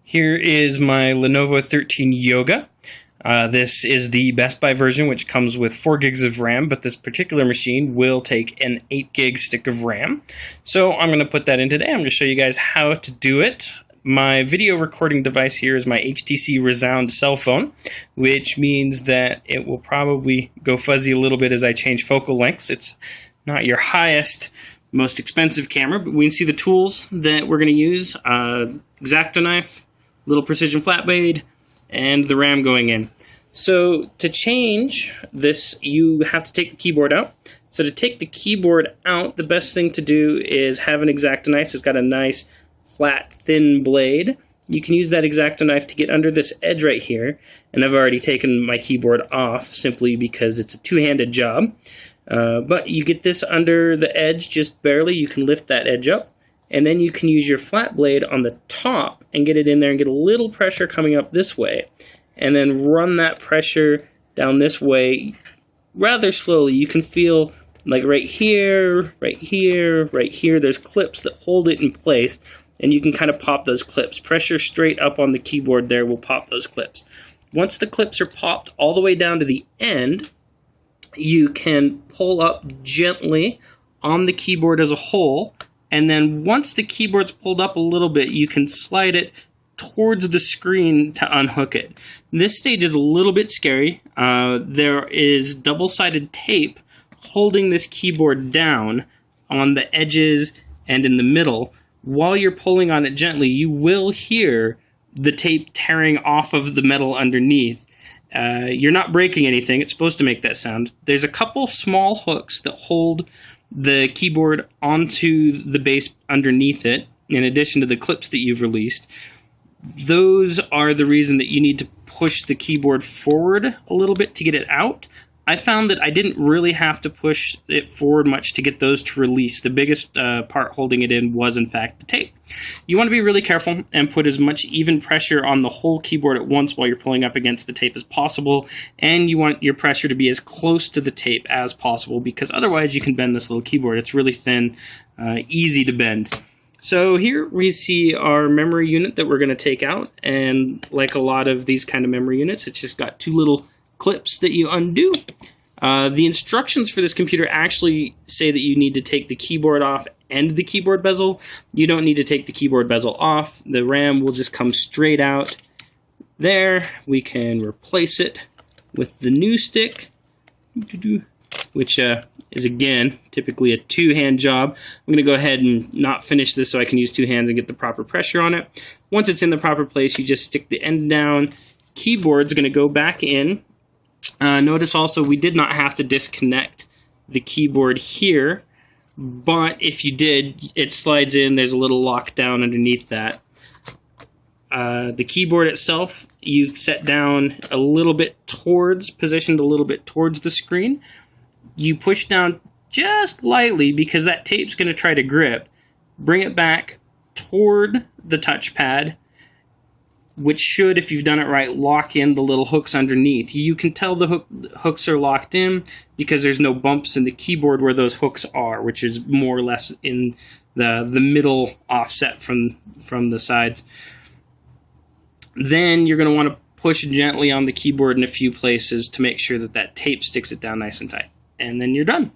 Here is my Lenovo 13 Yoga. This is the Best Buy version, which comes with 4 gigs of RAM, but this particular machine will take an 8 gig stick of RAM. So I'm going to put that in today. I'm going to show you guys how to do it. My video recording device here is my HTC Resound cell phone, which means that it will probably go fuzzy a little bit as I change focal lengths. It's not your highest, most expensive camera, but we can see the tools that we're going to use. X-Acto knife, little precision flat blade, and the RAM going in. So to change this, you have to take the keyboard out. So to take the keyboard out, the best thing to do is have an X-Acto knife. It's got a nice flat, thin blade. You can use that X-Acto knife to get under this edge right here. And I've already taken my keyboard off simply because it's a two-handed job. But you get this under the edge just barely. You can lift that edge up. And then you can use your flat blade on the top and get it in there and get a little pressure coming up this way. And then run that pressure down this way rather slowly. You can feel like right here, right here, right here, there's clips that hold it in place. And you can kind of pop those clips. Pressure straight up on the keyboard there will pop those clips. Once the clips are popped all the way down to the end, you can pull up gently on the keyboard as a whole. And then once the keyboard's pulled up a little bit, you can slide it towards the screen to unhook it. This stage is a little bit scary. There is double-sided tape holding this keyboard down on the edges and in the middle. While you're pulling on it gently, you will hear the tape tearing off of the metal underneath. You're not breaking anything. It's supposed to make that sound. There's a couple small hooks that hold the keyboard onto the base underneath it, in addition to the clips that you've released. Those are the reason that you need to push the keyboard forward a little bit to get it out. I found that I didn't really have to push it forward much to get those to release. The biggest part holding it in was, in fact, the tape. You want to be really careful and put as much even pressure on the whole keyboard at once while you're pulling up against the tape as possible, and you want your pressure to be as close to the tape as possible, because otherwise you can bend this little keyboard. It's really thin, easy to bend. So here we see our memory unit that we're going to take out, and like a lot of these kind of memory units, it's just got two little clips that you undo. The instructions for this computer actually say that you need to take the keyboard off and the keyboard bezel. You don't need to take the keyboard bezel off. The RAM will just come straight out. There, we can replace it with the new stick, which is again typically a two-hand job. I'm going to go ahead and not finish this so I can use two hands and get the proper pressure on it. Once it's in the proper place, you just stick the end down. Keyboard's going to go back in. Notice also we did not have to disconnect the keyboard here, but if you did, it slides in. There's a little lock down underneath that. The keyboard itself, you set down a little bit positioned a little bit towards the screen. You push down just lightly because that tape's going to try to grip. Bring it back toward the touchpad, which should, if you've done it right, lock in the little hooks underneath. You can tell the hooks are locked in because there's no bumps in the keyboard where those hooks are, which is more or less in the middle offset from the sides. Then you're going to want to push gently on the keyboard in a few places to make sure that that tape sticks it down nice and tight. And then you're done.